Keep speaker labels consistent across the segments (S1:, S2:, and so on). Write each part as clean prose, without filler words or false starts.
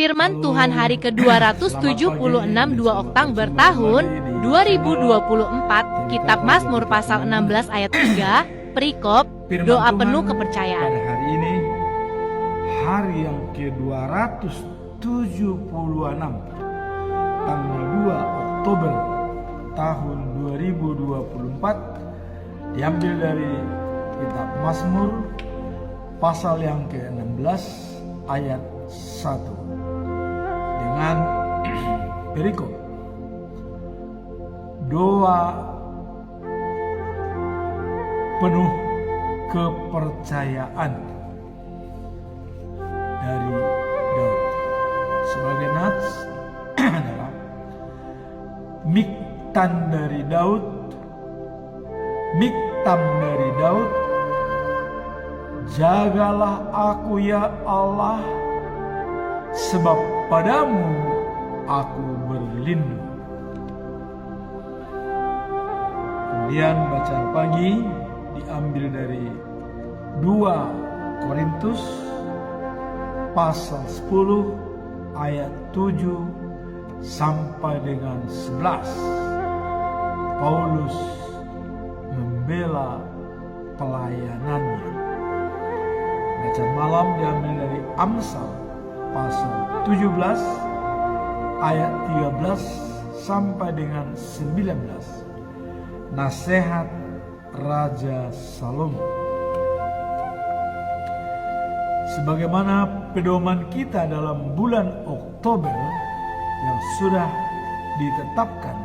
S1: Firman Tuhan hari ke-276 2 Oktober tahun 2024, Kitab Mazmur pasal 16 ayat 3, perikop, doa penuh kepercayaan.
S2: Pada hari ini, hari yang ke-276, tanggal 2 Oktober tahun 2024, diambil dari Kitab Mazmur pasal yang ke-16 ayat 1 dengan perikop doa penuh kepercayaan dari Daud. Sebagai nats adalah miktan dari Daud, miktam dari Daud. Jagalah aku ya Allah, sebab padamu aku berlindung. Kemudian bacaan pagi diambil dari 2 Korintus pasal 10 ayat 7 sampai dengan 11. Paulus membela pelayanannya. Bacaan malam diambil dari Amsal pasal 17 ayat 13 sampai dengan 19. Nasihat Raja Salomo. Sebagaimana pedoman kita dalam bulan Oktober yang sudah ditetapkan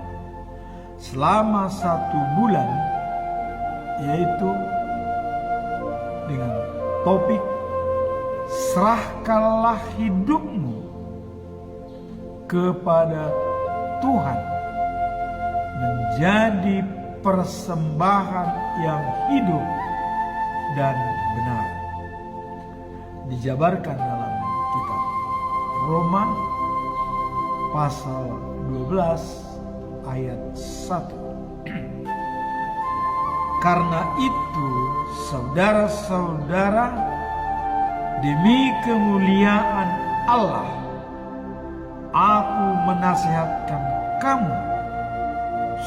S2: selama 1 bulan, yaitu dengan topik serahkanlah hidupmu kepada Tuhan menjadi persembahan yang hidup dan benar. Dijabarkan dalam kitab Roma pasal 12 ayat 1. Karena itu, saudara-saudara, demi kemuliaan Allah, aku menasihatkan kamu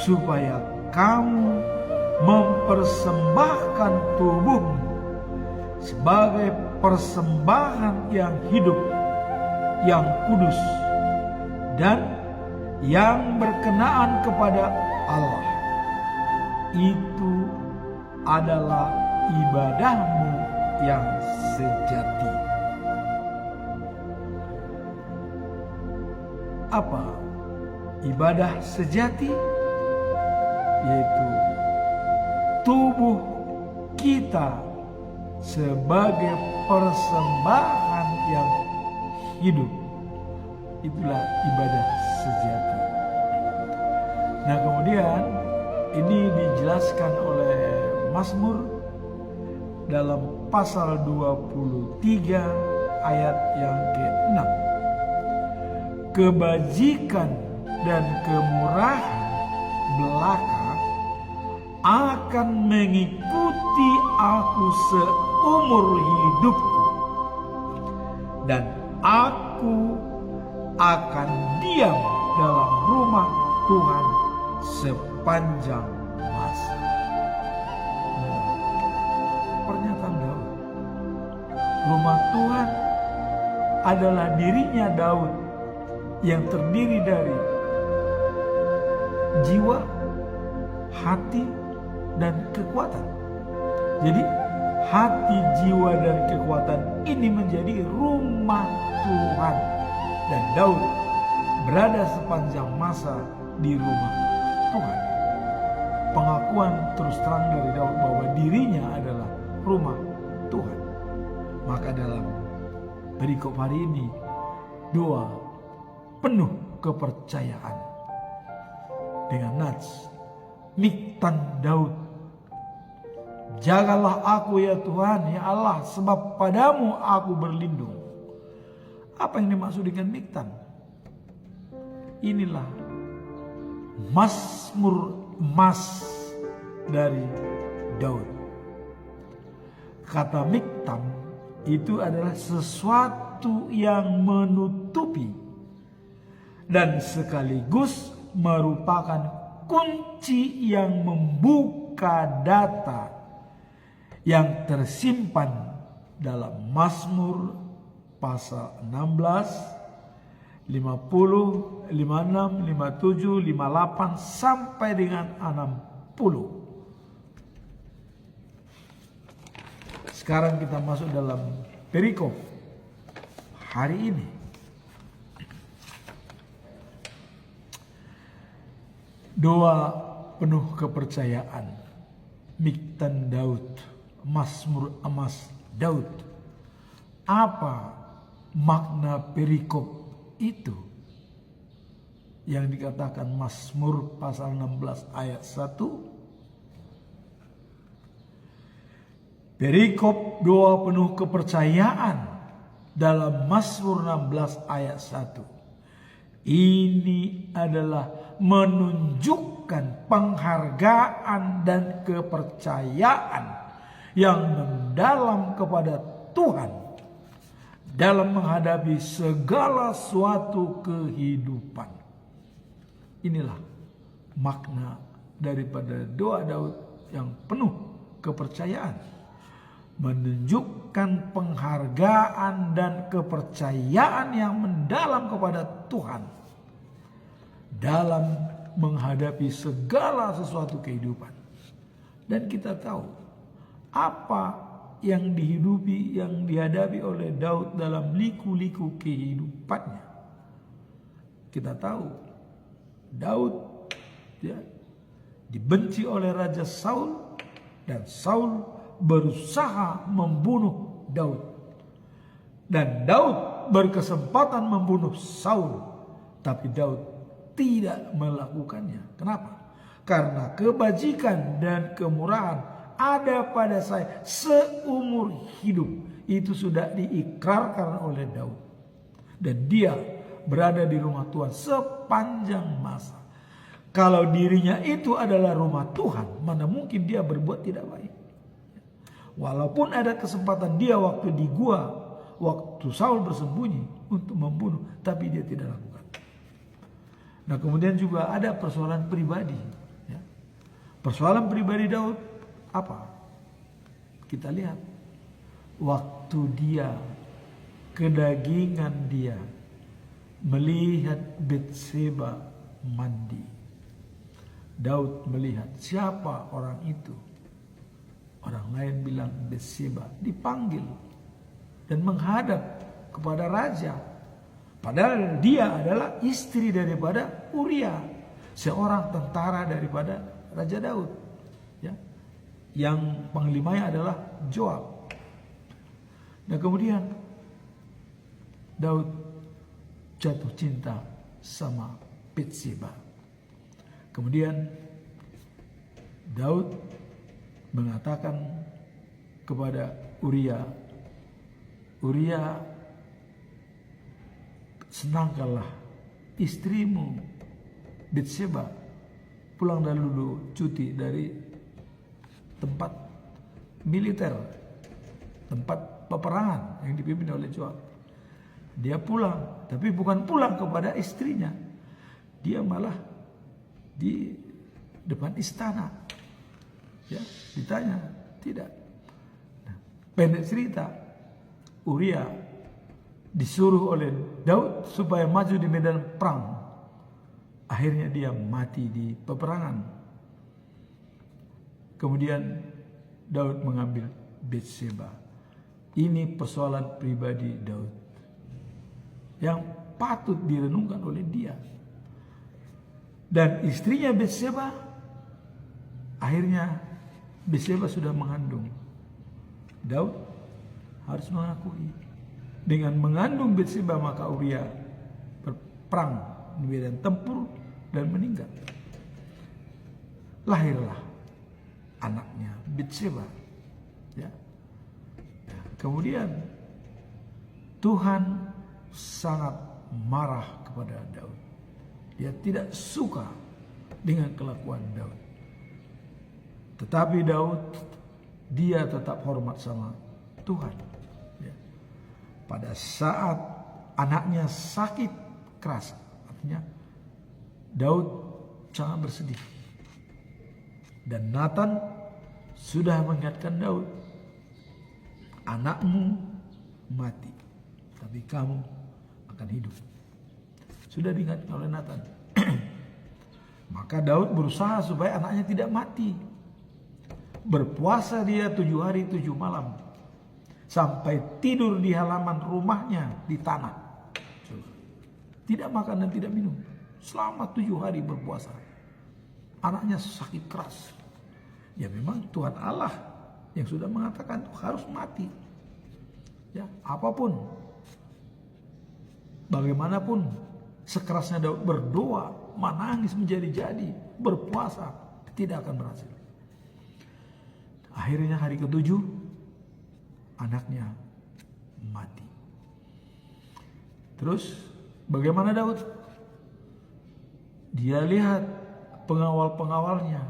S2: supaya kamu mempersembahkan tubuhmu sebagai persembahan yang hidup, yang kudus, dan yang berkenaan kepada Allah. Itu adalah ibadahmu yang sejati. Apa ibadah sejati? Yaitu tubuh kita sebagai persembahan yang hidup. Itulah ibadah sejati. Nah, kemudian ini dijelaskan oleh Mazmur dalam pasal 23 ayat yang ke-6. Kebajikan dan kemurahan belaka akan mengikuti aku seumur hidupku, dan aku akan diam dalam rumah Tuhan sepanjang masa. Pernyataan Daud. Rumah Tuhan adalah dirinya Daud yang terdiri dari jiwa, hati, dan kekuatan. Jadi hati, jiwa, dan kekuatan ini menjadi rumah Tuhan. Dan Daud berada sepanjang masa di rumah Tuhan. Pengakuan terus terang dari Daud bahwa dirinya adalah rumah Tuhan. Maka dalam perikop hari ini, doa penuh kepercayaan dengan nats miktan Daud. Jagalah aku ya Tuhan, ya Allah, sebab padamu aku berlindung. Apa yang dimaksud dengan miktan? Inilah Mazmur emas dari Daud. Kata miktam itu adalah sesuatu sesuatu yang menutupi dan sekaligus merupakan kunci yang membuka data yang tersimpan dalam Mazmur pasal 16, 50, 56, 57, 58 sampai dengan 60. Sekarang kita masuk dalam perikop hari ini. Doa penuh kepercayaan, Miktan Daud, Mazmur Amas Daud. Apa makna perikop itu yang dikatakan Mazmur pasal 16 ayat 1? Perikop doa penuh kepercayaan dalam Mazmur 16 ayat 1. Ini adalah menunjukkan penghargaan dan kepercayaan yang mendalam kepada Tuhan dalam menghadapi segala suatu kehidupan. Inilah makna daripada doa Daud yang penuh kepercayaan. Menunjukkan penghargaan dan kepercayaan yang mendalam kepada Tuhan dalam menghadapi segala sesuatu kehidupan. Dan kita tahu apa yang dihadapi oleh Daud dalam liku-liku kehidupannya. Kita tahu Daud dibenci oleh Raja Saul dan Saul berusaha membunuh Daud. Dan Daud berkesempatan membunuh Saul, tapi Daud tidak melakukannya. Kenapa? Karena kebajikan dan kemurahan ada pada saya seumur hidup. Itu sudah diikrarkan oleh Daud. Dan dia berada di rumah Tuhan sepanjang masa. Kalau dirinya itu adalah rumah Tuhan, mana mungkin dia berbuat tidak baik. Walaupun ada kesempatan dia waktu di gua, waktu Saul bersembunyi untuk membunuh, tapi dia tidak lakukan. Nah, kemudian juga ada persoalan pribadi. Persoalan pribadi Daud apa? Kita lihat waktu dia kedagingan dia melihat Batseba mandi. Daud melihat siapa orang itu. Orang lain bilang Batseba, dipanggil dan menghadap kepada raja. Padahal dia adalah istri daripada Uria, seorang tentara daripada Raja Daud. Yang panglimanya adalah Joab. Dan kemudian Daud jatuh cinta sama Batseba. Kemudian Daud mengatakan kepada Uria, senangkanlah istrimu Batseba pulang dulu cuti dari tempat militer, tempat peperangan yang dipimpin oleh Joab. Dia pulang, tapi bukan pulang kepada istrinya. Dia malah di depan istana. Ditanya, tidak. Nah, pendek cerita, Uria disuruh oleh Daud supaya maju di medan perang. Akhirnya dia mati di peperangan. Kemudian Daud mengambil Batseba. Ini persoalan pribadi Daud yang patut direnungkan oleh dia. Dan istrinya Batseba, akhirnya Batseba sudah mengandung. Daud harus mengakui. Dengan mengandung Batseba maka Uria berperang di medan tempur dan meninggal. Lahirlah anaknya Batseba. Kemudian Tuhan sangat marah kepada Daud. Dia tidak suka dengan kelakuan Daud. Tetapi Daud, dia tetap hormat sama Tuhan. pada saat anaknya sakit keras, artinya Daud sangat bersedih. Dan Nathan sudah mengingatkan Daud, anakmu mati, tapi kamu akan hidup. Sudah diingatkan oleh Nathan. Maka Daud berusaha supaya anaknya tidak mati. Berpuasa dia 7 hari 7 malam. Sampai tidur di halaman rumahnya di tanah. Tidak makan dan tidak minum. Selama 7 hari berpuasa. Anaknya sakit keras. Ya memang Tuhan Allah yang sudah mengatakan harus mati. Ya, apapun. Bagaimanapun sekerasnya Daud berdoa, menangis menjadi-jadi, berpuasa, tidak akan berhasil. Akhirnya hari ke-7 anaknya mati. Terus bagaimana Daud? Dia lihat pengawal-pengawalnya.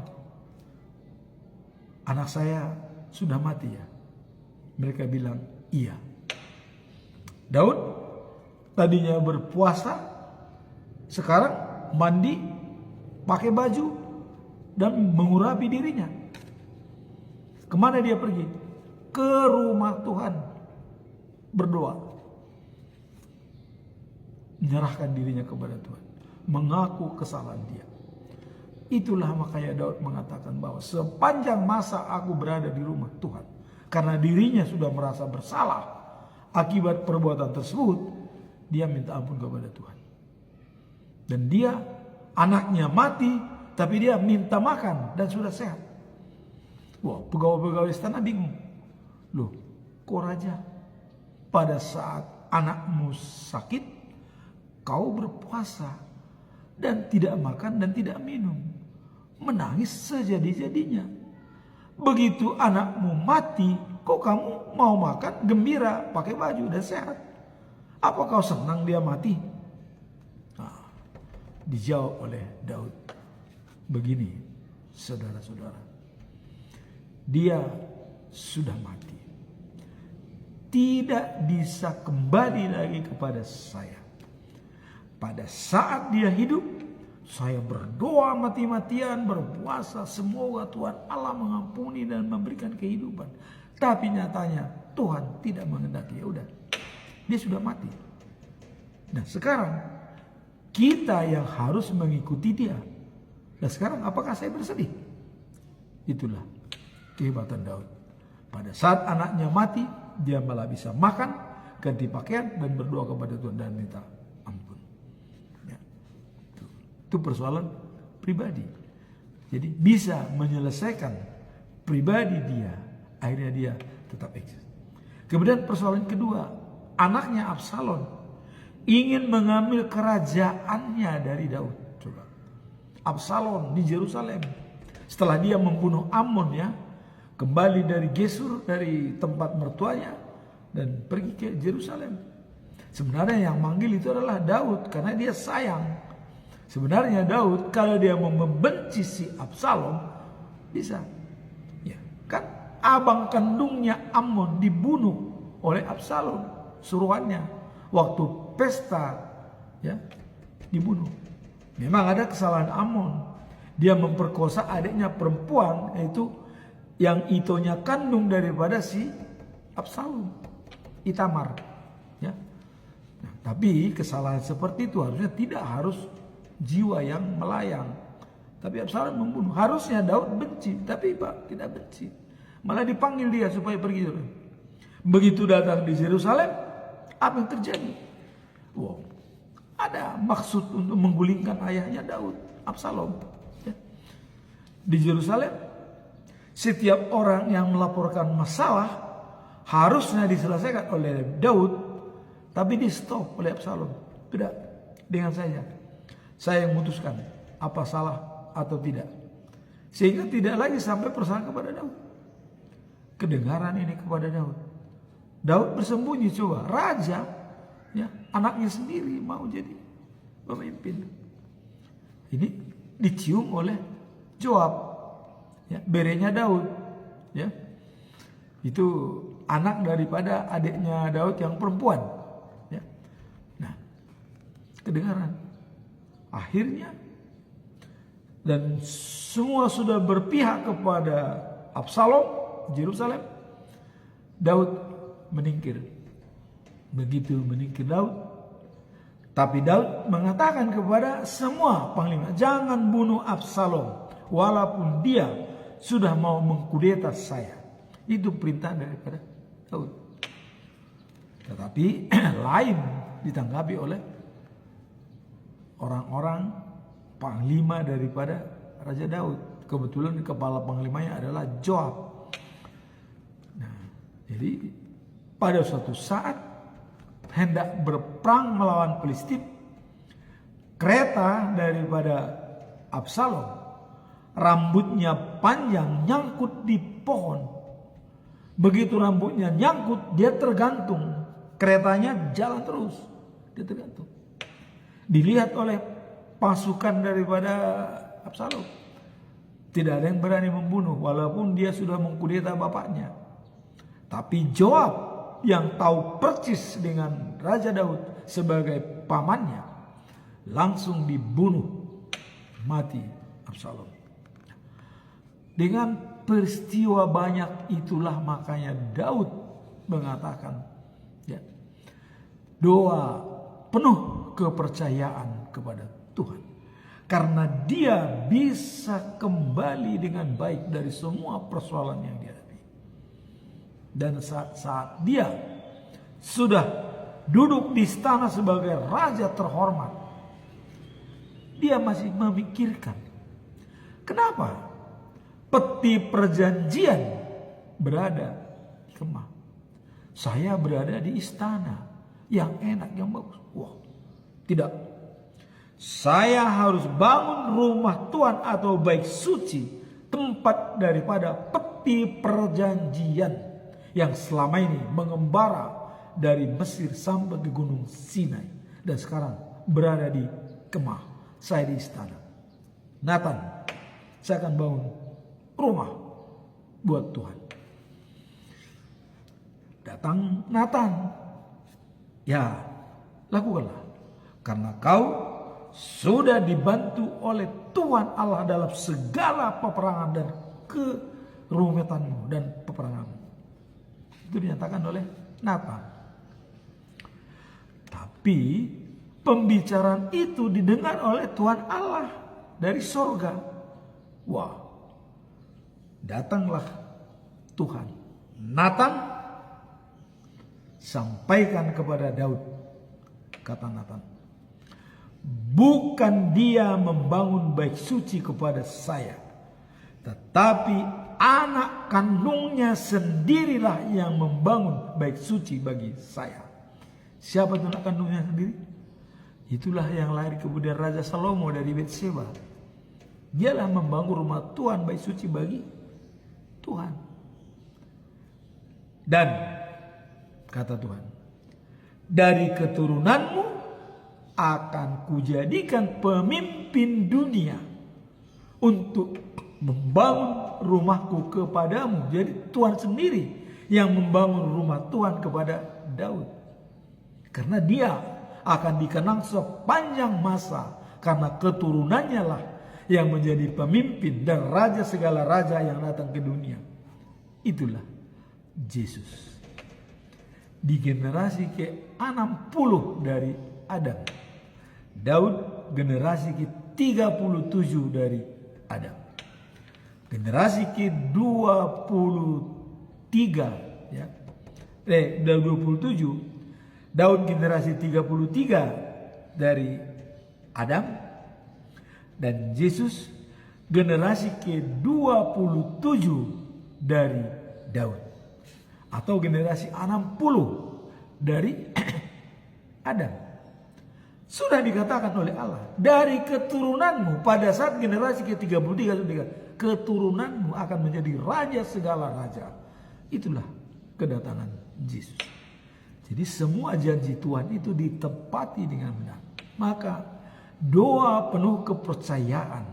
S2: Anak saya sudah mati ya? Mereka bilang iya. Daud tadinya berpuasa, sekarang mandi, pakai baju, dan mengurapi dirinya. Kemana dia pergi? Ke rumah Tuhan. Berdoa. Menyerahkan dirinya kepada Tuhan. Mengaku kesalahan dia. Itulah makanya Daud mengatakan bahwa sepanjang masa aku berada di rumah Tuhan. Karena dirinya sudah merasa bersalah. Akibat perbuatan tersebut, dia minta ampun kepada Tuhan. Dan dia, anaknya mati, tapi dia minta makan dan sudah sehat. Wah, pegawai-pegawai istana bingung. Loh, kok raja? Pada saat anakmu sakit, kau berpuasa dan tidak makan dan tidak minum. Menangis sejadi-jadinya. Begitu anakmu mati, kok kamu mau makan, gembira, pakai baju dan sehat? Apa kau senang dia mati? Nah, dijawab oleh Daud. Begini, saudara-saudara. Dia sudah mati. Tidak bisa kembali lagi kepada saya. Pada saat dia hidup, saya berdoa mati-matian, berpuasa, semoga Tuhan Allah mengampuni dan memberikan kehidupan. Tapi nyatanya Tuhan tidak menghendaki. Ya udah, dia sudah mati. Nah sekarang kita yang harus mengikuti dia. Nah sekarang apakah saya bersedih? Itulah kehebatan Daud. Pada saat anaknya mati, dia malah bisa makan, ganti pakaian, dan berdoa kepada Tuhan dan minta ampun. Ya. Itu persoalan pribadi. Jadi bisa menyelesaikan pribadi dia, akhirnya dia tetap eksis. Kemudian persoalan kedua, anaknya Absalom ingin mengambil kerajaannya dari Daud. Coba. Absalom di Yerusalem. Setelah dia membunuh Amnon ya, kembali dari Gesur, dari tempat mertuanya, dan pergi ke Yerusalem. Sebenarnya yang manggil itu adalah Daud, karena dia sayang. Sebenarnya Daud kalau dia mau membenci si Absalom, bisa. Ya, kan abang kandungnya Amnon dibunuh oleh Absalom, suruhannya. Waktu pesta, ya, dibunuh. Memang ada kesalahan Amnon. Dia memperkosa adiknya perempuan, yaitu yang itonya kandung daripada si Absalom, Itamar. Ya. Nah, tapi kesalahan seperti itu harusnya tidak harus jiwa yang melayang. Tapi Absalom membunuh. Harusnya Daud benci, tapi tidak benci. Malah dipanggil dia supaya pergi. Begitu datang di Yerusalem, apa yang terjadi? Wow, ada maksud untuk menggulingkan ayahnya Daud, Absalom. Ya. Di Yerusalem, setiap orang yang melaporkan masalah harusnya diselesaikan oleh Daud, tapi di stop oleh Absalom. Tidak, dengan saya yang memutuskan apa salah atau tidak. Sehingga tidak lagi sampai persoalan kepada Daud. Kedengaran ini kepada Daud. Daud bersembunyi, coba raja, ya, anaknya sendiri mau jadi pemimpin. Ini dicium oleh Joab. Ya, berenya Daud, ya, itu anak daripada adiknya Daud yang perempuan. Ya. Nah, kedengaran. Akhirnya, dan semua sudah berpihak kepada Absalom, Yerusalem. Daud meningkir. Begitu meningkir Daud, tapi Daud mengatakan kepada semua panglima, jangan bunuh Absalom, walaupun dia sudah mau mengkudeta saya. Itu perintah daripada Daud. Tetapi lain ditanggapi oleh orang-orang panglima daripada Raja Daud. Kebetulan kepala panglimanya adalah Joab. Nah, jadi pada suatu saat hendak berperang melawan Filistin, kereta daripada Absalom, rambutnya panjang nyangkut di pohon. Begitu rambutnya nyangkut, dia tergantung. Keretanya jalan terus, dia tergantung. Dilihat oleh pasukan daripada Absalom, tidak ada yang berani membunuh walaupun dia sudah mengkudeta bapaknya. Tapi Joab yang tahu persis dengan Raja Daud sebagai pamannya, langsung dibunuh mati Absalom. Dengan peristiwa banyak itulah makanya Daud mengatakan, ya, doa penuh kepercayaan kepada Tuhan, karena dia bisa kembali dengan baik dari semua persoalan yang dihadapi. Dan saat dia sudah duduk di istana sebagai raja terhormat, dia masih memikirkan, kenapa peti perjanjian berada di kemah, saya berada di istana yang enak, yang bagus. Wah, tidak. Saya harus bangun rumah Tuhan atau bait suci, tempat daripada peti perjanjian yang selama ini mengembara dari Mesir sampai ke Gunung Sinai dan sekarang berada di kemah. Saya di istana. Nathan, saya akan bangun rumah buat Tuhan. Datang Nathan. Ya, lakukanlah, karena kau sudah dibantu oleh Tuhan Allah dalam segala peperangan dan kerumitanmu dan peperanganmu. Itu dinyatakan oleh Nathan. Tapi pembicaraan itu didengar oleh Tuhan Allah dari sorga. Wah, datanglah Tuhan. Nathan, sampaikan kepada Daud, kata Nathan, bukan dia membangun bait suci kepada saya, tetapi anak kandungnya sendirilah yang membangun bait suci bagi saya. Siapa itu anak kandungnya sendiri? Itulah yang lahir kemudian Raja Salomo dari Betseba. Dialah membangun rumah Tuhan, bait suci bagi Tuhan. Dan kata Tuhan, dari keturunanmu akan kujadikan pemimpin dunia untuk membangun rumahku kepadamu. Jadi Tuhan sendiri yang membangun rumah Tuhan kepada Daud. Karena dia akan dikenang sepanjang masa, karena keturunannya lah yang menjadi pemimpin dan raja segala raja yang datang ke dunia. Itulah Yesus. Di generasi ke-60 dari Adam, Daud generasi ke-37 dari Adam. Generasi ke-23 ya. 27, Daud generasi 33 dari Adam, dan Yesus generasi ke-27 dari Daud, atau generasi 60 dari Adam. Sudah dikatakan oleh Allah, dari keturunanmu, pada saat generasi ke-33 sudah, keturunanmu akan menjadi raja segala raja. Itulah kedatangan Yesus. Jadi semua janji Tuhan itu ditepati dengan benar. Maka doa penuh kepercayaan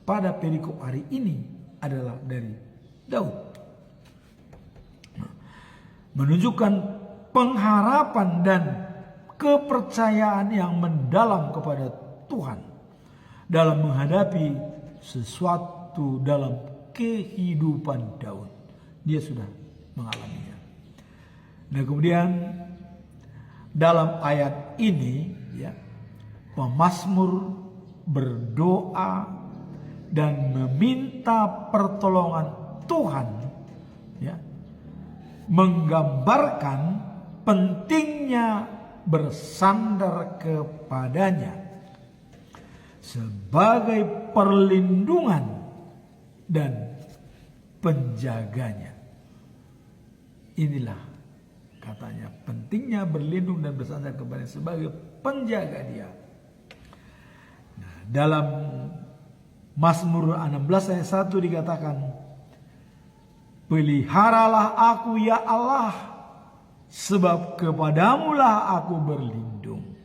S2: pada perikop hari ini adalah dari Daud. menunjukkan pengharapan dan kepercayaan yang mendalam kepada Tuhan dalam menghadapi sesuatu dalam kehidupan Daud. Dia sudah mengalaminya. Nah, kemudian dalam ayat ini ya, pemazmur berdoa dan meminta pertolongan Tuhan ya, menggambarkan pentingnya bersandar kepadanya sebagai perlindungan dan penjaganya. Inilah katanya pentingnya berlindung dan bersandar kepadanya sebagai penjaga dia. Nah, dalam Mazmur 16 ayat 1 dikatakan, peliharalah aku ya Allah, sebab kepadamulah aku berlindung.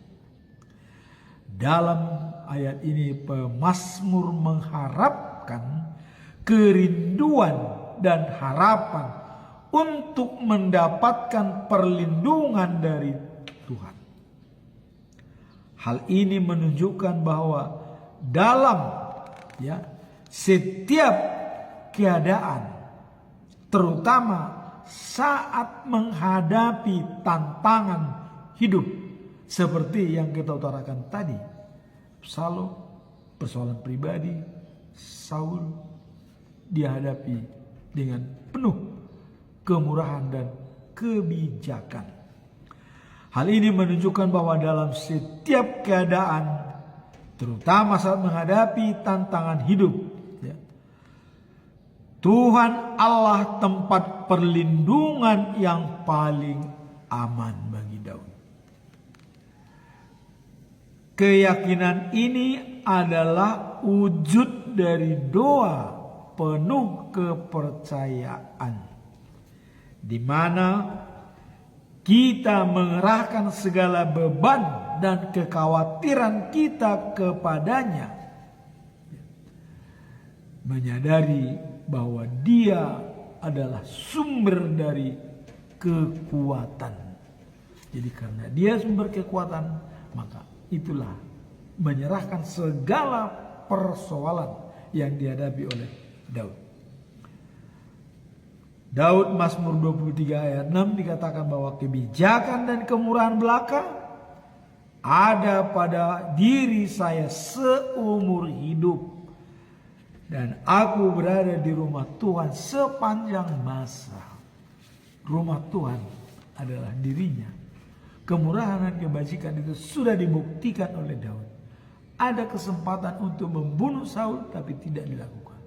S2: Dalam ayat ini pemazmur mengharapkan kerinduan dan harapan untuk mendapatkan perlindungan dari Tuhan. Hal ini menunjukkan bahwa dalam setiap keadaan, terutama saat menghadapi tantangan hidup seperti yang kita utarakan tadi, persoalan pribadi Saul dihadapi dengan penuh kemurahan dan kebijakan. Hal ini menunjukkan bahwa dalam setiap keadaan, terutama saat menghadapi tantangan hidup, Tuhan Allah tempat perlindungan yang paling aman bagi Daud. Keyakinan ini adalah wujud dari doa penuh kepercayaan, di mana kita mengerahkan segala beban dan kekhawatiran kita kepadanya, menyadari bahwa Dia adalah sumber dari kekuatan. Jadi karena Dia sumber kekuatan, maka itulah menyerahkan segala persoalan yang dihadapi oleh Daud. Daud Mazmur 23 ayat 6 dikatakan bahwa kebijakan dan kemurahan belaka ada pada diri saya seumur hidup, dan aku berada di rumah Tuhan sepanjang masa. Rumah Tuhan adalah dirinya. Kemurahan dan kebajikan itu sudah dibuktikan oleh Daud. Ada kesempatan untuk membunuh Saul tapi tidak dilakukan.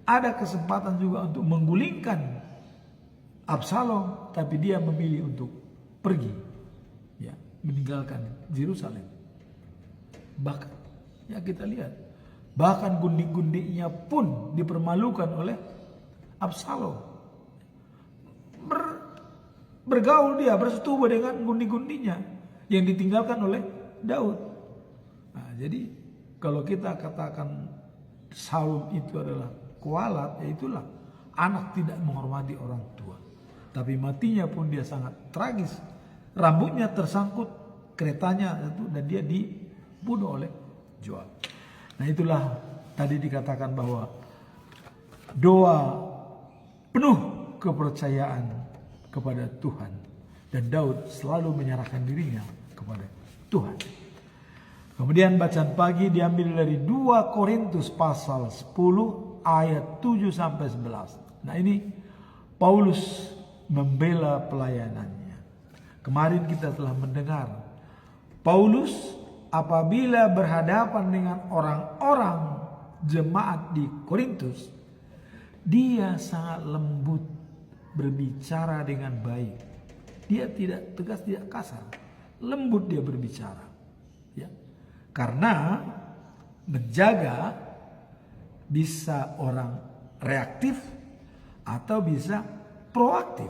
S2: Ada kesempatan juga untuk menggulingkan Absalom, tapi dia memilih untuk pergi, meninggalkan Yerusalem. Bahkan kita lihat, bahkan gundik-gundiknya pun dipermalukan oleh Absalom. Bergaul dia, bersetubuh dengan gundik-gundiknya yang ditinggalkan oleh Daud. Nah, jadi kalau kita katakan Saul itu adalah kualat, ya itulah anak tidak menghormati orang tua. Tapi matinya pun dia sangat tragis. Rambutnya tersangkut keretanya itu, dan dia dibunuh oleh Joab. Nah, itulah tadi dikatakan bahwa doa penuh kepercayaan kepada Tuhan, dan Daud selalu menyerahkan dirinya kepada Tuhan. Kemudian bacaan pagi diambil dari 2 Korintus pasal 10 ayat 7 sampai 11. Nah, ini Paulus membela pelayanannya. Kemarin kita telah mendengar Paulus apabila berhadapan dengan orang-orang jemaat di Korintus, dia sangat lembut berbicara dengan baik. Dia tidak tegas, tidak kasar, lembut dia berbicara. Karena menjaga bisa orang reaktif atau bisa proaktif.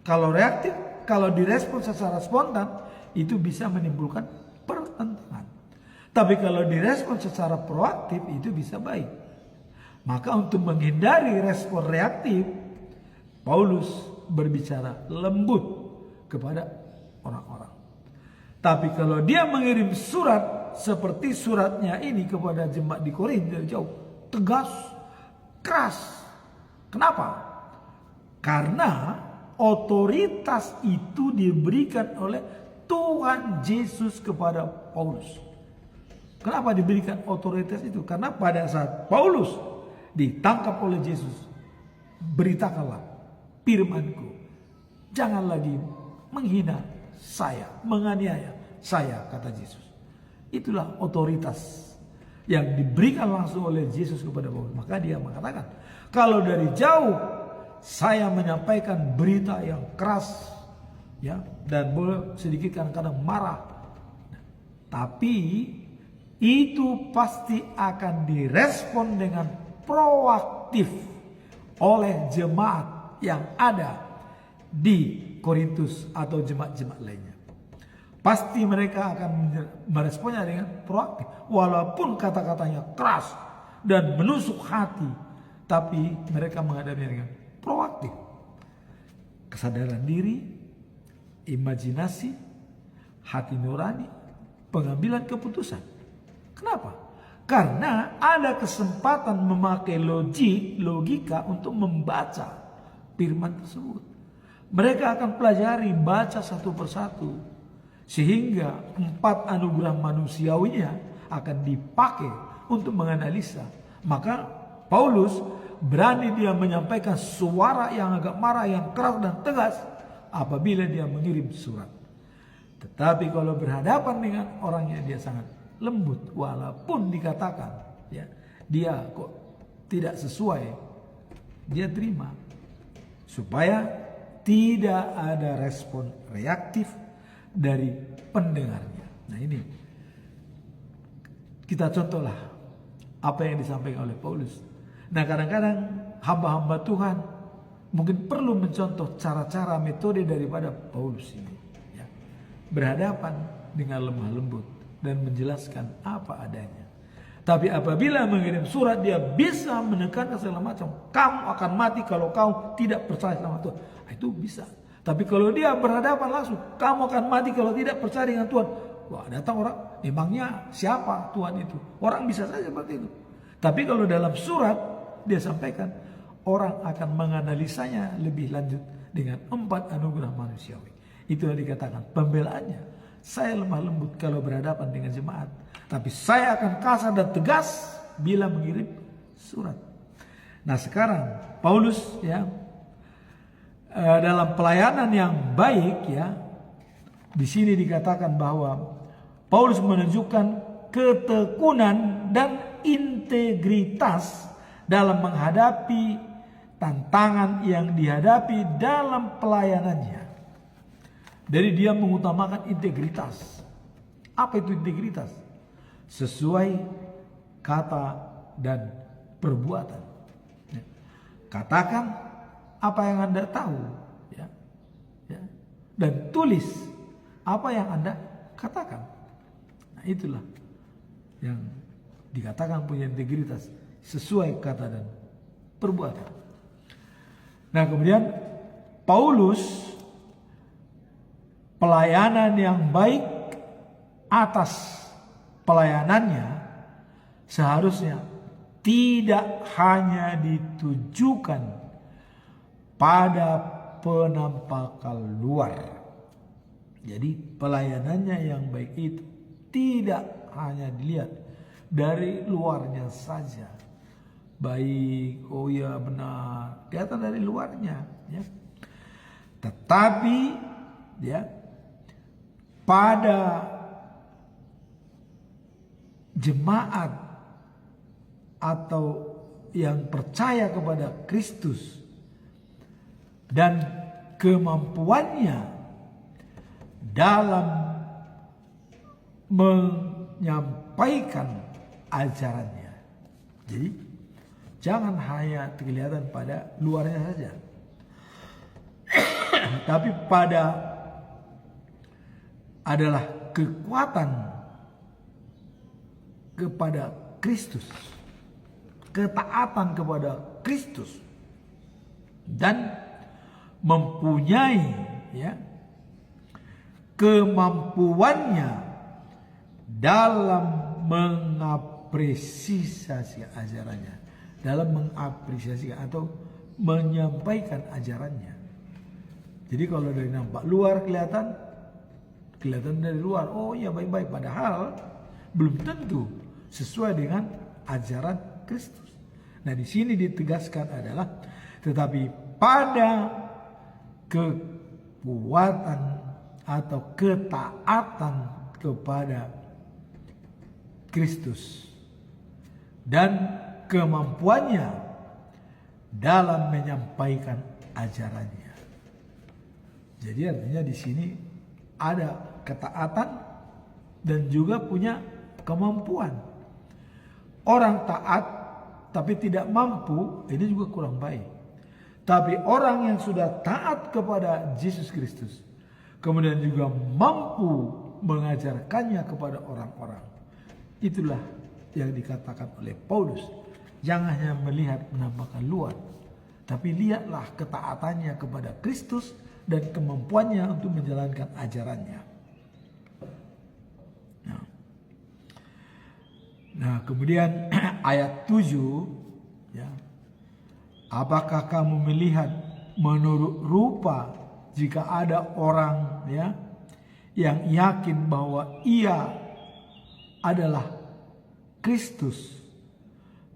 S2: Kalau reaktif, kalau direspon secara spontan, itu bisa menimbulkan pertentangan. Tapi kalau direspon secara proaktif, itu bisa baik. Maka untuk menghindari respon reaktif, Paulus berbicara lembut kepada orang-orang. Tapi kalau dia mengirim surat seperti suratnya ini kepada jemaat di Korintus dari jauh, tegas, keras. Kenapa? Karena otoritas itu diberikan oleh Tuhan Yesus kepada Paulus. Kenapa diberikan otoritas itu? Karena pada saat Paulus ditangkap oleh Yesus, beritakanlah firman-Ku. Jangan lagi menghina saya, menganiaya saya, kata Yesus. Itulah otoritas yang diberikan langsung oleh Yesus kepada Paulus. Maka dia mengatakan, kalau dari jauh saya menyampaikan berita yang keras, ya, dan boleh sedikit kadang-kadang marah, tapi itu pasti akan direspon dengan proaktif oleh jemaat yang ada di Korintus atau jemaat-jemaat lainnya. Pasti mereka akan meresponnya dengan proaktif, walaupun kata-katanya keras dan menusuk hati, tapi mereka menghadapinya dengan proaktif. Kesadaran diri, imajinasi, hati nurani, pengambilan keputusan. Kenapa? Karena ada kesempatan memakai logika untuk membaca firman tersebut. Mereka akan pelajari, baca satu persatu, sehingga 4 anugerah manusiawinya akan dipakai untuk menganalisa. Maka Paulus berani dia menyampaikan suara yang agak marah, yang keras dan tegas apabila dia mengirim surat. Tetapi kalau berhadapan dengan orangnya dia sangat lembut, walaupun dikatakan ya dia kok tidak sesuai, dia terima supaya tidak ada respon reaktif dari pendengarnya. Nah ini kita contohlah apa yang disampaikan oleh Paulus. Nah kadang-kadang hamba-hamba Tuhan mungkin perlu mencontoh cara-cara metode daripada Paulus ini, ya. Berhadapan dengan lemah lembut dan menjelaskan apa adanya. Tapi apabila mengirim surat dia bisa menekankan segala macam. Kamu akan mati kalau kau tidak percaya sama Tuhan. Itu bisa. Tapi kalau dia berhadapan langsung, kamu akan mati kalau tidak percaya dengan Tuhan. Wah, datang orang, emangnya siapa Tuhan itu? Orang bisa saja seperti itu. Tapi kalau dalam surat dia sampaikan, orang akan menganalisanya lebih lanjut dengan 4 anugerah manusiawi. Itu yang dikatakan pembelaannya. Saya lemah lembut kalau berhadapan dengan jemaat, tapi saya akan kasar dan tegas bila mengirim surat. Nah sekarang Paulus ya dalam pelayanan yang baik ya, di sini dikatakan bahwa Paulus menunjukkan ketekunan dan integritas dalam menghadapi tantangan yang dihadapi dalam pelayanannya. Dari dia mengutamakan integritas. Apa itu integritas? Sesuai kata dan perbuatan. Katakan apa yang Anda tahu, ya. Dan tulis apa yang Anda katakan. Nah, itulah yang dikatakan punya integritas, sesuai kata dan perbuatan. Nah kemudian Paulus pelayanan yang baik atas pelayanannya seharusnya tidak hanya ditujukan pada penampakan luar. Jadi pelayanannya yang baik itu tidak hanya dilihat dari luarnya saja. Baik, oh ya benar, kelihatan dari luarnya, ya. Tetapi ya pada jemaat atau yang percaya kepada Kristus dan kemampuannya dalam menyampaikan ajarannya. Jadi jangan hanya kelihatan pada luarnya saja, tapi pada adalah kekuatan kepada Kristus, ketaatan kepada Kristus, dan mempunyai ya kemampuannya dalam mengapresiasi ajarannya, dalam mengapresiasi atau menyampaikan ajarannya. Jadi kalau dari nampak luar kelihatan dari luar, oh ya baik-baik, padahal belum tentu sesuai dengan ajaran Kristus. Nah, di sini ditegaskan adalah tetapi pada kekuatan atau ketaatan kepada Kristus dan kemampuannya dalam menyampaikan ajarannya. Jadi artinya di sini ada ketaatan dan juga punya kemampuan. Orang taat tapi tidak mampu, ini juga kurang baik. Tapi orang yang sudah taat kepada Yesus Kristus, kemudian juga mampu mengajarkannya kepada orang-orang, itulah yang dikatakan oleh Paulus. Jangan hanya melihat menampakkan luar, tapi lihatlah ketaatannya kepada Kristus dan kemampuannya untuk menjalankan ajarannya. Nah, kemudian ayat 7 ya. Apakah kamu melihat menurut rupa jika ada orang ya yang yakin bahwa ia adalah Kristus,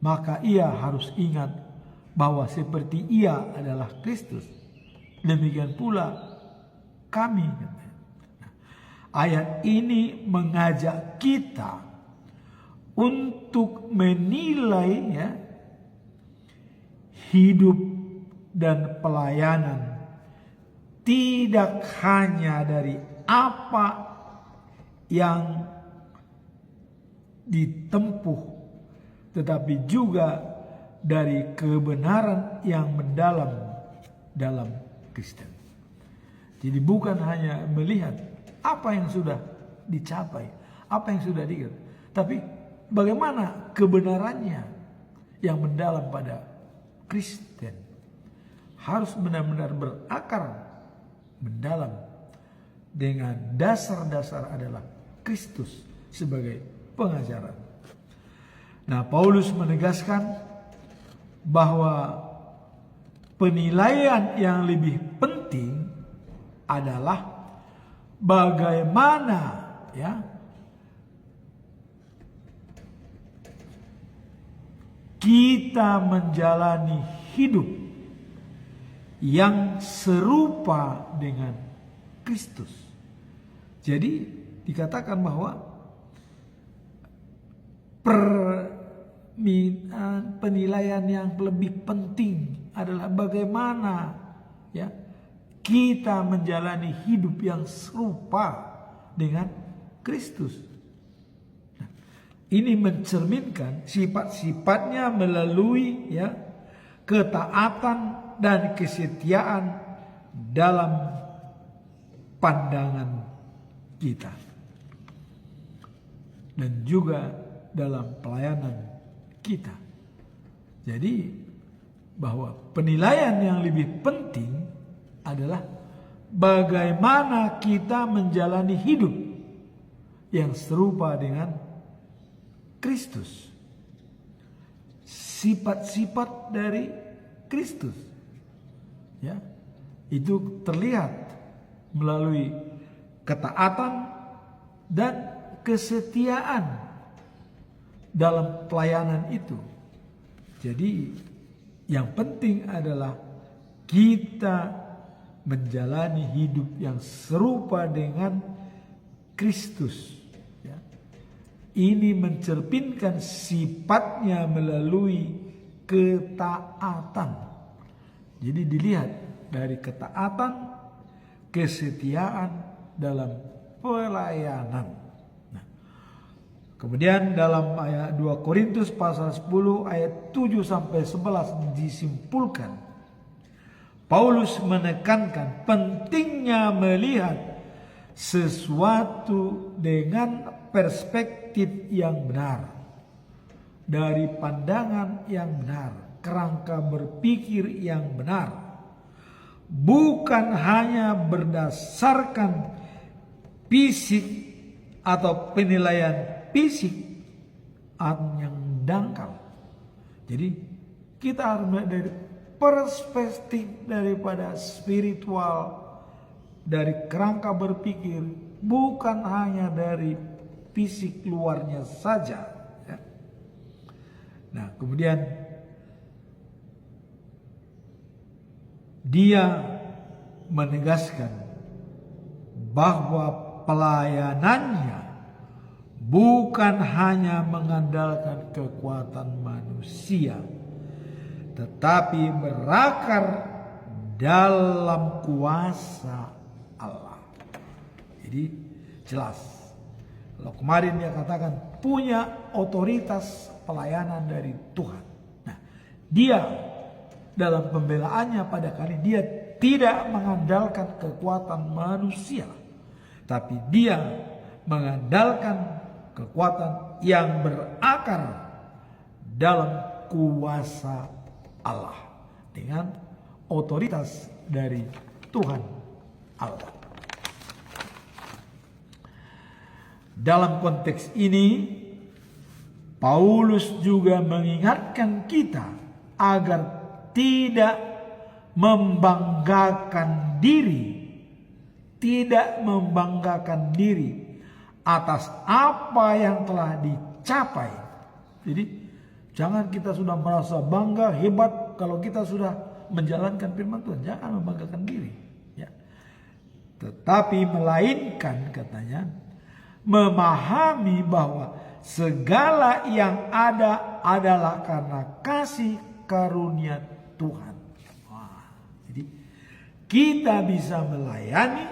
S2: maka ia harus ingat bahwa seperti ia adalah Kristus, demikian pula kami. Nah, ayat ini mengajak kita untuk menilai ya hidup dan pelayanan tidak hanya dari apa yang ditempuh, tetapi juga dari kebenaran yang mendalam dalam Kristen. Jadi bukan hanya melihat apa yang sudah dicapai, apa yang sudah diingat, tapi bagaimana kebenarannya yang mendalam pada Kristen. Harus benar-benar berakar mendalam dengan dasar-dasar adalah Kristus sebagai pengajaran. Nah, Paulus menegaskan bahwa penilaian yang lebih penting adalah bagaimana ya kita menjalani hidup yang serupa dengan Kristus. Jadi dikatakan bahwa penilaian yang lebih penting adalah bagaimana ya kita menjalani hidup yang serupa dengan Kristus. Ini mencerminkan sifat-sifatnya melalui ya ketaatan dan kesetiaan dalam pandangan kita dan juga dalam pelayanan kita. Jadi bahwa penilaian yang lebih penting adalah bagaimana kita menjalani hidup yang serupa dengan Kristus, sifat-sifat dari Kristus, ya, itu terlihat melalui ketaatan dan kesetiaan dalam pelayanan itu. Jadi yang penting adalah kita menjalani hidup yang serupa dengan Kristus. Ini mencerminkan sifatnya melalui ketaatan. Jadi dilihat dari ketaatan, kesetiaan dalam pelayanan. Nah, kemudian dalam ayat 2 Korintus pasal 10 ayat 7 sampai 11 disimpulkan Paulus menekankan pentingnya melihat sesuatu dengan perspektif yang benar, dari pandangan yang benar, kerangka berpikir yang benar, bukan hanya berdasarkan fisik atau penilaian fisik yang dangkal. Jadi kita harus melihat dari perspektif daripada spiritual, dari kerangka berpikir, bukan hanya dari fisik luarnya saja. Ya. Nah, kemudian dia menegaskan bahwa pelayanannya bukan hanya mengandalkan kekuatan manusia, tetapi berakar dalam kuasa Allah. Jadi jelas, kalau kemarin dia katakan punya otoritas pelayanan dari Tuhan. Nah, dia dalam pembelaannya pada kali dia tidak mengandalkan kekuatan manusia, tapi dia mengandalkan kekuatan yang berakar dalam kuasa Allah dengan otoritas dari Tuhan Allah. Dalam konteks ini, Paulus juga mengingatkan kita agar tidak membanggakan diri atas apa yang telah dicapai. Jadi jangan kita sudah merasa bangga, hebat kalau kita sudah menjalankan firman Tuhan. Jangan membanggakan diri. Ya. Tetapi melainkan katanya memahami bahwa segala yang ada adalah karena kasih karunia Tuhan. Wah, jadi kita bisa melayani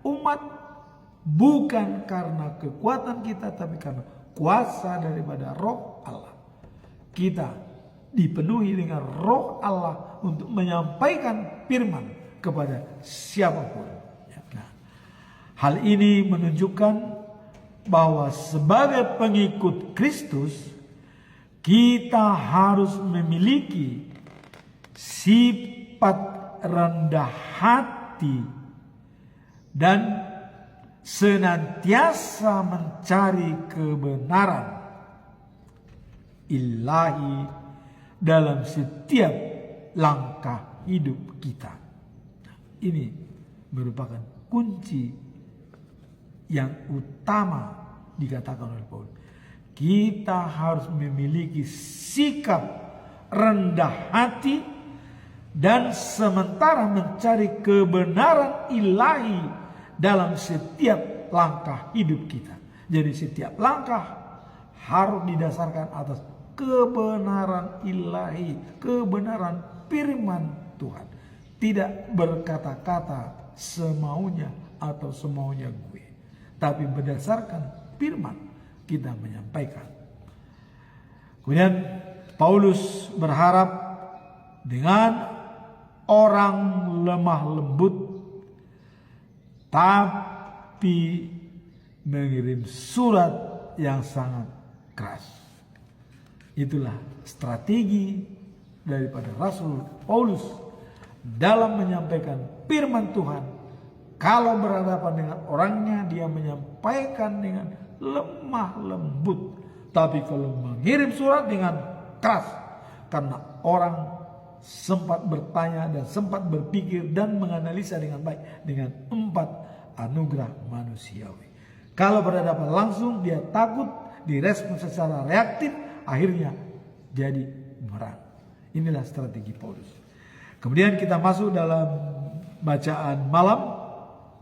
S2: umat bukan karena kekuatan kita, tapi karena kuasa daripada Roh Allah. Kita dipenuhi dengan Roh Allah untuk menyampaikan firman kepada siapapun. Nah, hal ini menunjukkan bahwa sebagai pengikut Kristus, kita harus memiliki sifat rendah hati dan senantiasa mencari kebenaran ilahi dalam setiap langkah hidup kita. Ini merupakan kunci yang utama dikatakan oleh Paulus. Kita harus memiliki sikap rendah hati dan sementara mencari kebenaran ilahi dalam setiap langkah hidup kita. Jadi setiap langkah harus didasarkan atas kebenaran ilahi, kebenaran firman Tuhan. Tidak berkata-kata semaunya atau semaunya gue, tapi berdasarkan firman kita menyampaikan. Kemudian Paulus berharap dengan orang lemah lembut tapi mengirim surat yang sangat keras. Itulah strategi daripada Rasul Paulus dalam menyampaikan firman Tuhan. Kalau berhadapan dengan orangnya, dia menyampaikan dengan lemah lembut. Tapi kalau mengirim surat dengan keras, karena orang sempat bertanya dan sempat berpikir dan menganalisa dengan baik dengan 4 anugerah manusiawi. Kalau berhadapan langsung, dia takut, direspon secara reaktif, akhirnya jadi merang. Inilah strategi Paulus. Kemudian kita masuk dalam bacaan malam,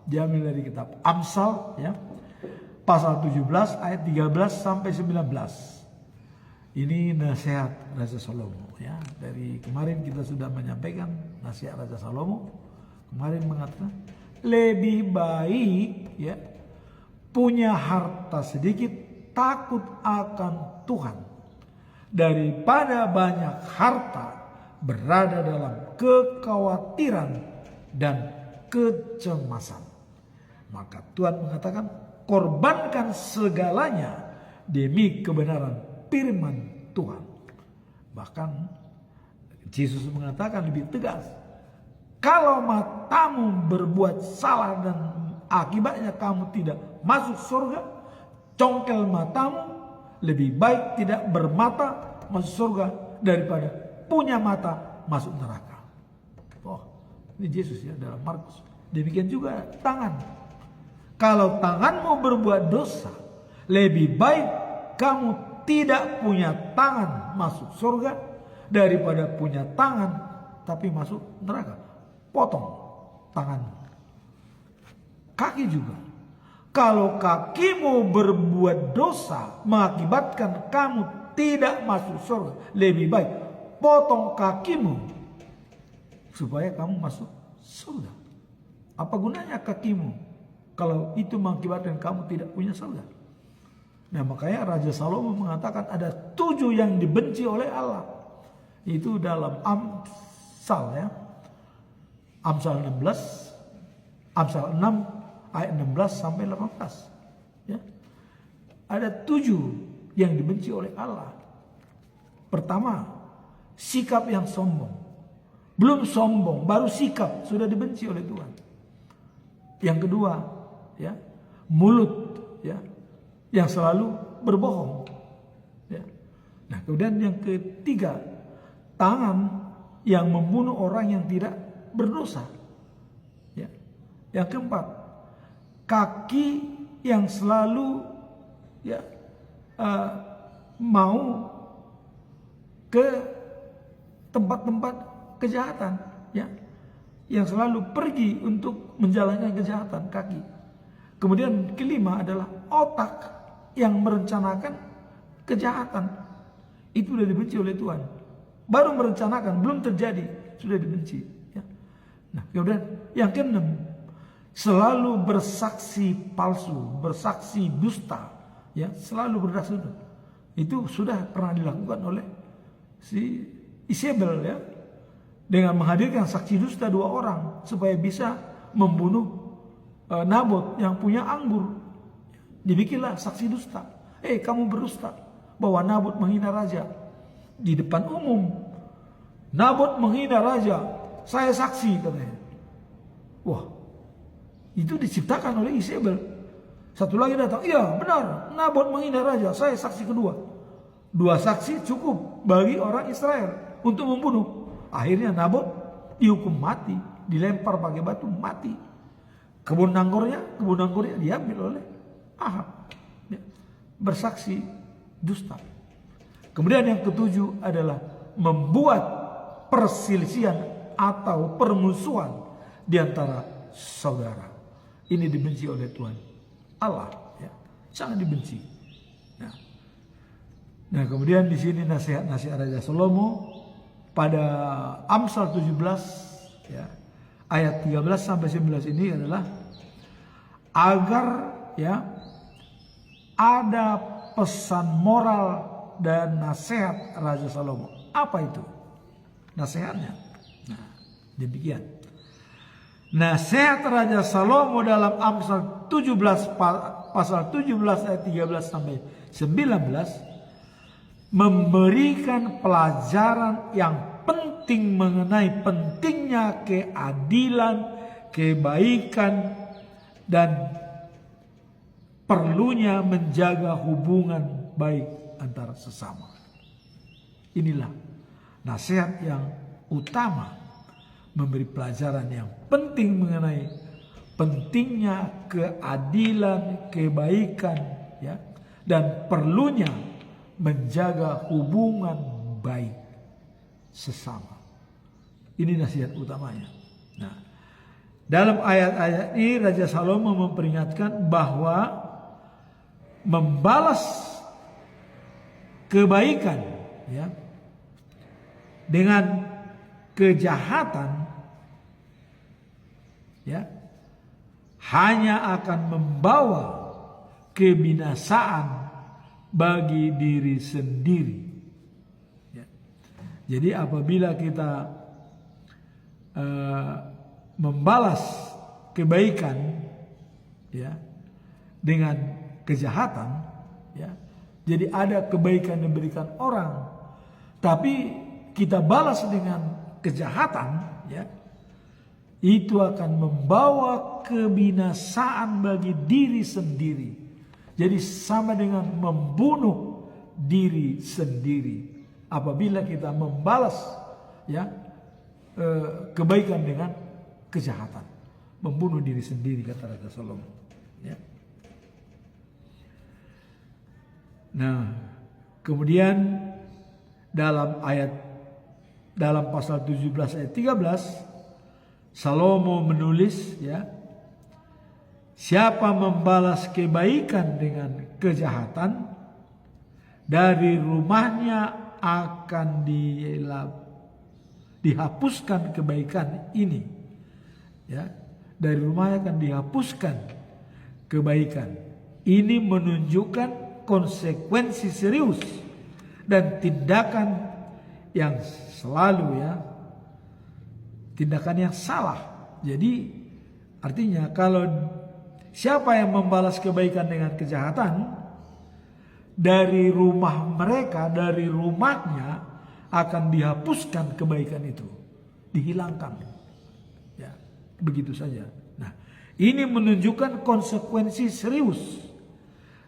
S2: diambil dari kitab Amsal, ya, pasal 17 ayat 13 sampai 19. Ini nasihat Raja Salomo, ya. Dari kemarin kita sudah menyampaikan nasihat Raja Salomo. Kemarin mengatakan lebih baik, ya, punya harta sedikit, takut akan Tuhan, daripada banyak harta berada dalam kekhawatiran dan kecemasan. Maka Tuhan mengatakan, korbankan segalanya demi kebenaran firman Tuhan. Bahkan Yesus mengatakan lebih tegas, Kalau matamu berbuat salah dan akibatnya kamu tidak masuk surga, congkel matamu, lebih baik tidak bermata masuk surga daripada punya mata masuk neraka. Oh, ini Yesus ya dalam Markus. Demikian juga tangan. Kalau tanganmu berbuat dosa, lebih baik kamu tidak punya tangan masuk surga daripada punya tangan tapi masuk neraka. Potong tanganmu. Kaki juga. Kalau kakimu berbuat dosa mengakibatkan kamu tidak masuk surga, lebih baik potong kakimu supaya kamu masuk surga. Apa gunanya kakimu kalau itu mengakibatkan kamu tidak punya surga? Nah, makanya Raja Salomo mengatakan ada 7 yang dibenci oleh Allah. Itu dalam Amsal ya. Amsal 6 ayat 16 sampai 18. Ya. Ada 7 yang dibenci oleh Allah. Pertama, sikap yang sombong. Belum sombong, baru sikap sudah dibenci oleh Tuhan. Yang kedua, ya, mulut, ya, yang selalu berbohong. Ya. Nah, kemudian yang ketiga, tangan yang membunuh orang yang tidak berdosa. Ya. Yang keempat, kaki yang selalu ya mau ke tempat-tempat kejahatan, ya, yang selalu pergi untuk menjalankan kejahatan, kaki. Kemudian kelima adalah otak yang merencanakan kejahatan. Itu sudah dibenci oleh Tuhan. Baru merencanakan, belum terjadi, sudah dibenci. Ya. Nah, kemudian yang keenam, selalu bersaksi palsu, bersaksi dusta, ya, selalu bersaksi. Itu sudah pernah dilakukan oleh si Isabel, ya, dengan menghadirkan saksi dusta 2 orang supaya bisa membunuh Nabot yang punya anggur. Dibikinlah saksi dusta. Kamu berdusta bahwa Nabot menghina raja di depan umum. Nabot menghina raja, saya saksi katanya. Wah, itu diciptakan oleh Isabel. Satu lagi datang, iya benar, Nabot menghina raja, saya saksi kedua. 2 saksi cukup bagi orang Israel untuk membunuh. Akhirnya Nabot dihukum mati, dilempar pakai batu, mati. Kebun anggurnya diambil oleh Ahab. Ya, bersaksi dusta. Kemudian yang ketujuh adalah membuat perselisihan atau permusuhan di antara saudara. Ini dibenci oleh Tuhan Allah, ya, sangat dibenci. Nah, kemudian di sini nasihat-nasihat Raja Salomo pada Amsal 17, ya, ayat 13 sampai 19 ini adalah agar, ya, ada pesan moral dan nasihat Raja Salomo. Apa itu nasihatnya? Nah, demikian. Nasihat Raja Salomo dalam Amsal 17 pasal 17 ayat 13 sampai 19 memberikan pelajaran yang penting mengenai pentingnya keadilan, kebaikan, dan perlunya menjaga hubungan baik antara sesama. Inilah nasihat yang utama, memberi pelajaran yang penting mengenai pentingnya keadilan, kebaikan, ya, dan perlunya menjaga hubungan baik sesama. Ini nasihat utamanya. Nah, dalam ayat-ayat ini Raja Salomo memperingatkan bahwa membalas kebaikan, ya, dengan kejahatan, ya, hanya akan membawa kebinasaan bagi diri sendiri. Ya. Jadi apabila kita membalas kebaikan, ya, dengan kejahatan, ya, jadi ada kebaikan yang diberikan orang, tapi kita balas dengan kejahatan, ya, itu akan membawa kebinasaan bagi diri sendiri. Jadi sama dengan membunuh diri sendiri apabila kita membalas ya kebaikan dengan kejahatan, membunuh diri sendiri, kata Raja Salomo. Ya. Nah, kemudian dalam pasal 17 ayat 13 Salomo menulis ya, siapa membalas kebaikan dengan kejahatan, dari rumahnya akan dihapuskan kebaikan ini. Ya, dari rumahnya akan dihapuskan kebaikan. Ini menunjukkan konsekuensi serius dan tindakan yang selalu ya, tindakan yang salah. Jadi artinya kalau siapa yang membalas kebaikan dengan kejahatan, dari rumah mereka, dari rumahnya akan dihapuskan kebaikan itu, dihilangkan. Ya, begitu saja. Nah, ini menunjukkan konsekuensi serius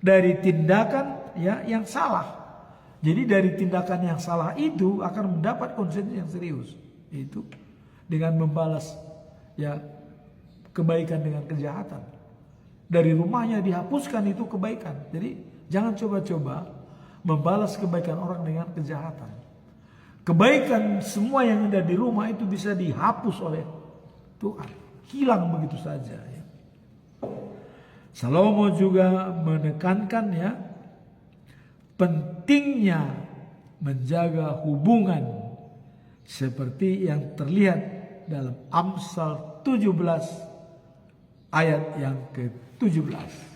S2: dari tindakan ya yang salah. Jadi dari tindakan yang salah itu akan mendapat konsekuensi yang serius, yaitu dengan membalas ya kebaikan dengan kejahatan. Dari rumahnya dihapuskan itu kebaikan. Jadi jangan coba-coba membalas kebaikan orang dengan kejahatan. Kebaikan semua yang ada di rumah itu bisa dihapus oleh Tuhan, hilang begitu saja. Ya. Salomo juga menekankan ya pentingnya menjaga hubungan seperti yang terlihat dalam Amsal 17 ayat yang ke-17.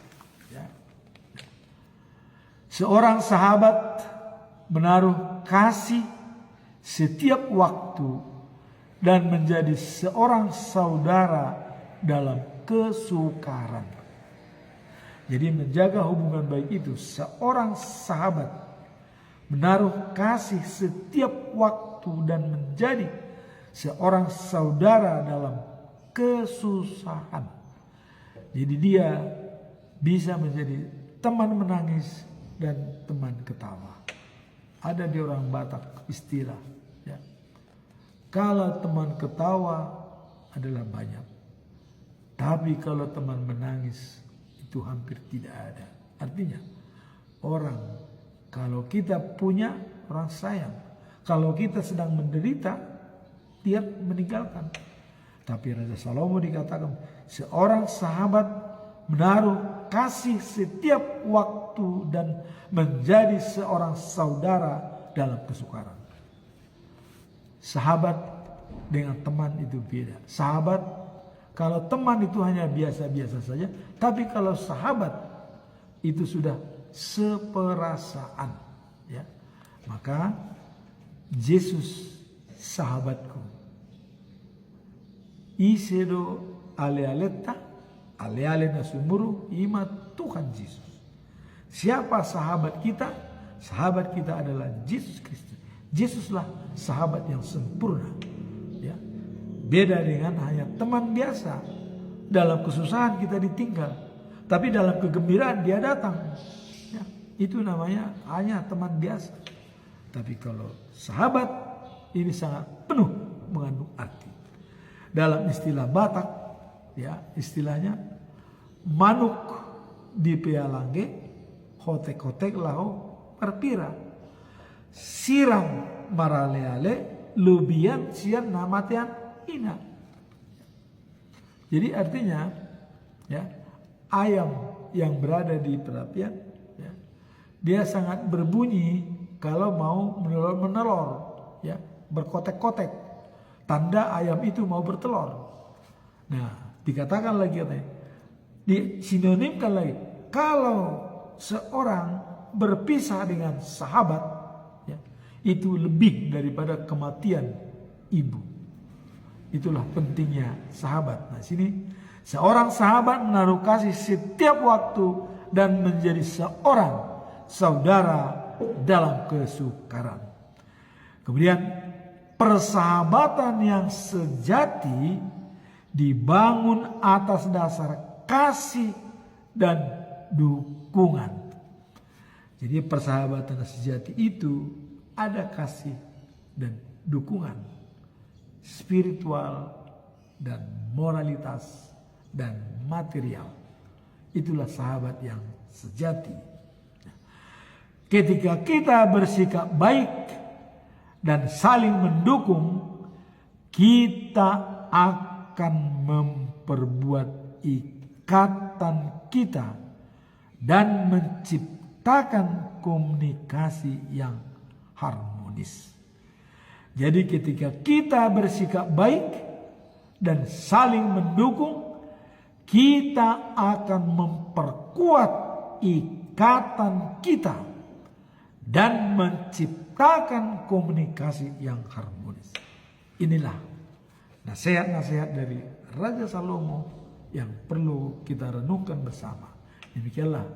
S2: Seorang sahabat menaruh kasih setiap waktu dan menjadi seorang saudara dalam kesukaran. Jadi menjaga hubungan baik itu, seorang sahabat menaruh kasih setiap waktu dan menjadi seorang saudara dalam kesusahan. Jadi dia bisa menjadi teman menangis dan teman ketawa. Ada di orang Batak istilah ya, kalau teman ketawa adalah banyak, tapi kalau teman menangis itu hampir tidak ada. Artinya orang, kalau kita punya, orang sayang. Kalau kita sedang menderita, dia meninggalkan. Tapi Raja Salomo dikatakan seorang sahabat menaruh kasih setiap waktu dan menjadi seorang saudara dalam kesukaran. Sahabat dengan teman itu beda. Sahabat, kalau teman itu hanya biasa-biasa saja, tapi kalau sahabat itu sudah seperasaan, ya. Maka Yesus sahabatku, isedo ale-aleta ale-ale nasumuru ima Tuhan Yesus. Siapa sahabat kita? Sahabat kita adalah Yesus Kristus. Yesuslah sahabat yang sempurna. Ya. Beda dengan hanya teman biasa. Dalam kesusahan kita ditinggal, tapi dalam kegembiraan dia datang. Ya. Itu namanya hanya teman biasa. Tapi kalau sahabat, ini sangat penuh mengandung arti. Dalam istilah Batak, ya, istilahnya manuk di pialangge, hotek-hotek lau perpira, siram maraleale, lubian sian namatian ina. Jadi artinya ya, ayam yang berada di perapian ya, dia sangat berbunyi kalau mau menelor, ya, berkotek-kotek, tanda ayam itu mau bertelur. Nah, dikatakan lagi, disinonimkan lagi, kalau seorang berpisah dengan sahabat, ya, itu lebih daripada kematian ibu. Itulah pentingnya sahabat. Nah, sini seorang sahabat menaruh kasih setiap waktu dan menjadi seorang saudara dalam kesukaran. Kemudian persahabatan yang sejati dibangun atas dasar kasih dan dukungan. Jadi persahabatan sejati itu ada kasih dan dukungan spiritual dan moralitas dan material. Itulah sahabat yang sejati. Ketika kita bersikap baik dan saling mendukung, kita akan memperbuat ikatan kita dan menciptakan komunikasi yang harmonis. Jadi ketika kita bersikap baik dan saling mendukung, kita akan memperkuat ikatan kita dan menciptakan komunikasi yang harmonis. Inilah nasihat-nasihat dari Raja Salomo yang perlu kita renungkan bersama. Demikianlah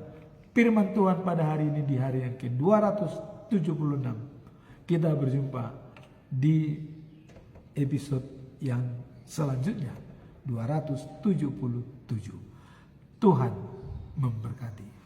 S2: firman Tuhan pada hari ini di hari yang ke-276. Kita berjumpa di episode yang selanjutnya 277. Tuhan memberkati.